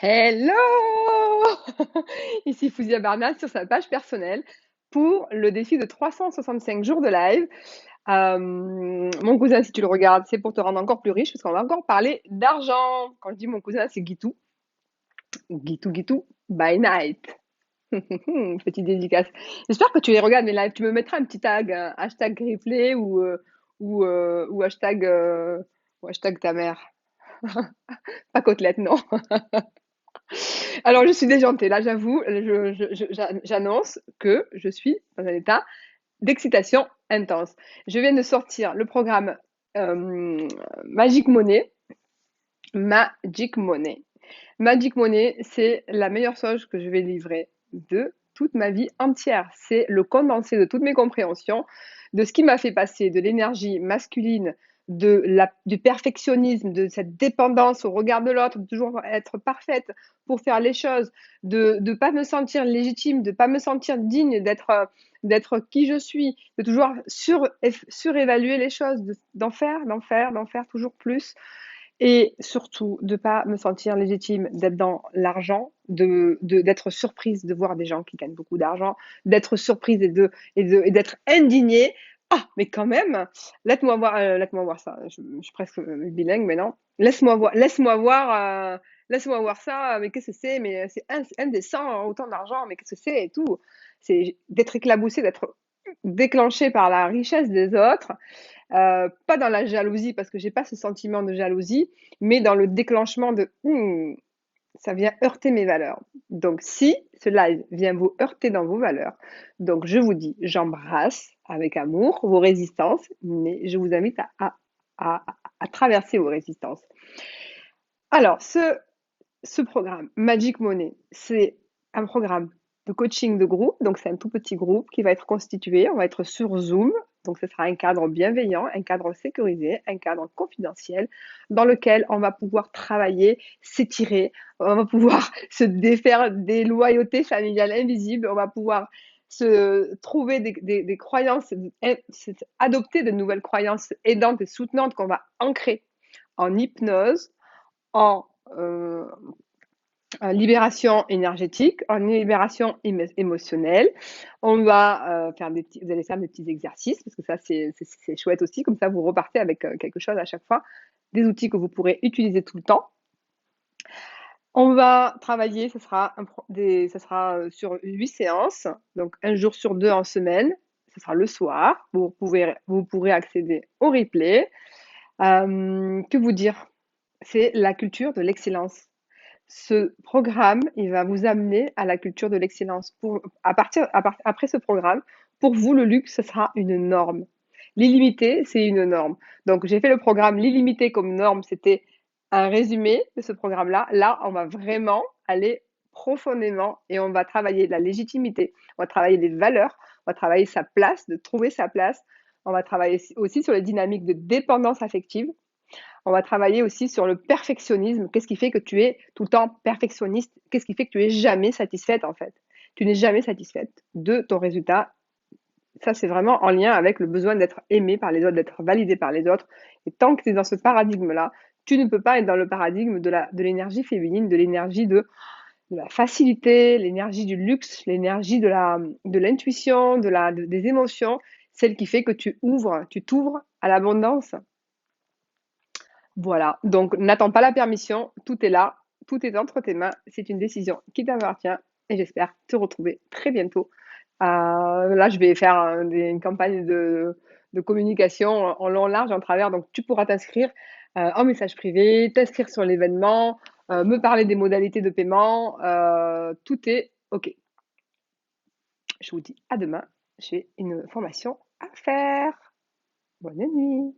Hello! Ici Fouzia Barnaz sur sa page personnelle pour le défi de 365 jours de live. Mon cousin, si tu le regardes, c'est pour te rendre encore plus riche parce qu'on va encore parler d'argent. Quand je dis mon cousin, c'est Guitou. Guitou, Guitou, by night. Petite dédicace. J'espère que tu les regardes mes lives. Tu me mettras un petit tag, un hashtag replay ou hashtag ta mère. Pas côtelette, non. Alors, je suis déjantée, là, j'avoue, j'annonce que je suis dans un état d'excitation intense. Je viens de sortir le programme Magic Money. Magic Money. Magic Money, c'est la meilleure chose que je vais livrer de toute ma vie entière. C'est le condensé de toutes mes compréhensions, de ce qui m'a fait passer de l'énergie masculine, du perfectionnisme, de cette dépendance au regard de l'autre, de toujours être parfaite pour faire les choses, de ne pas me sentir légitime, de ne pas me sentir digne d'être qui je suis, de toujours surévaluer les choses, d'en faire toujours plus et surtout de pas me sentir légitime d'être dans l'argent, d'être surprise de voir des gens qui gagnent beaucoup d'argent, d'être surprise et d'être indignée. Ah, mais quand même, laisse-moi voir ça. Je suis presque bilingue maintenant. Laisse-moi voir ça. Mais qu'est-ce que c'est? Mais c'est indécent, autant d'argent. Mais qu'est-ce que c'est et tout? C'est d'être éclaboussé, d'être déclenché par la richesse des autres, pas dans la jalousie parce que j'ai pas ce sentiment de jalousie, mais dans le déclenchement de ça vient heurter mes valeurs. Donc si ce live vient vous heurter dans vos valeurs, donc je vous dis, j'embrasse avec amour vos résistances, mais je vous invite à, à traverser vos résistances. Alors, ce programme Magic Money, c'est un programme de coaching de groupe. Donc, c'est un tout petit groupe qui va être constitué. On va être sur Zoom. Donc, ce sera un cadre bienveillant, un cadre sécurisé, un cadre confidentiel dans lequel on va pouvoir travailler, s'étirer, on va pouvoir se défaire des loyautés familiales invisibles, on va pouvoir se trouver des croyances, adopter de nouvelles croyances aidantes et soutenantes qu'on va ancrer en hypnose, en libération énergétique, en libération émotionnelle. On va vous allez faire des petits exercices parce que ça c'est chouette aussi. Comme ça, vous repartez avec quelque chose à chaque fois, des outils que vous pourrez utiliser tout le temps. On va travailler, ça sera sur 8 séances, donc un jour sur deux en semaine. Ce sera le soir. Vous pourrez accéder au replay. Que vous dire? C'est la culture de l'excellence. Ce programme, il va vous amener à la culture de l'excellence. Après ce programme, pour vous, le luxe, ce sera une norme. L'illimité, c'est une norme. Donc, j'ai fait le programme L'illimité comme norme. C'était un résumé de ce programme-là. Là, on va vraiment aller profondément et on va travailler la légitimité. On va travailler les valeurs. On va travailler sa place, de trouver sa place. On va travailler aussi sur les dynamiques de dépendance affective. On va travailler aussi sur le perfectionnisme. Qu'est-ce qui fait que tu es tout le temps perfectionniste? Qu'est-ce qui fait que tu es jamais satisfaite en fait? Tu n'es jamais satisfaite de ton résultat. Ça, c'est vraiment en lien avec le besoin d'être aimé par les autres, d'être validé par les autres. Et tant que tu es dans ce paradigme-là, tu ne peux pas être dans le paradigme de l'énergie féminine, de la facilité, l'énergie du luxe, l'énergie de l'intuition, des émotions, celle qui fait que tu t'ouvres à l'abondance. Voilà, donc n'attends pas la permission, tout est là, tout est entre tes mains, c'est une décision qui t'appartient et j'espère te retrouver très bientôt. Là, je vais faire une campagne de communication en long, en large, en travers, donc tu pourras t'inscrire en message privé, t'inscrire sur l'événement, me parler des modalités de paiement, tout est OK. Je vous dis à demain, j'ai une formation à faire. Bonne nuit.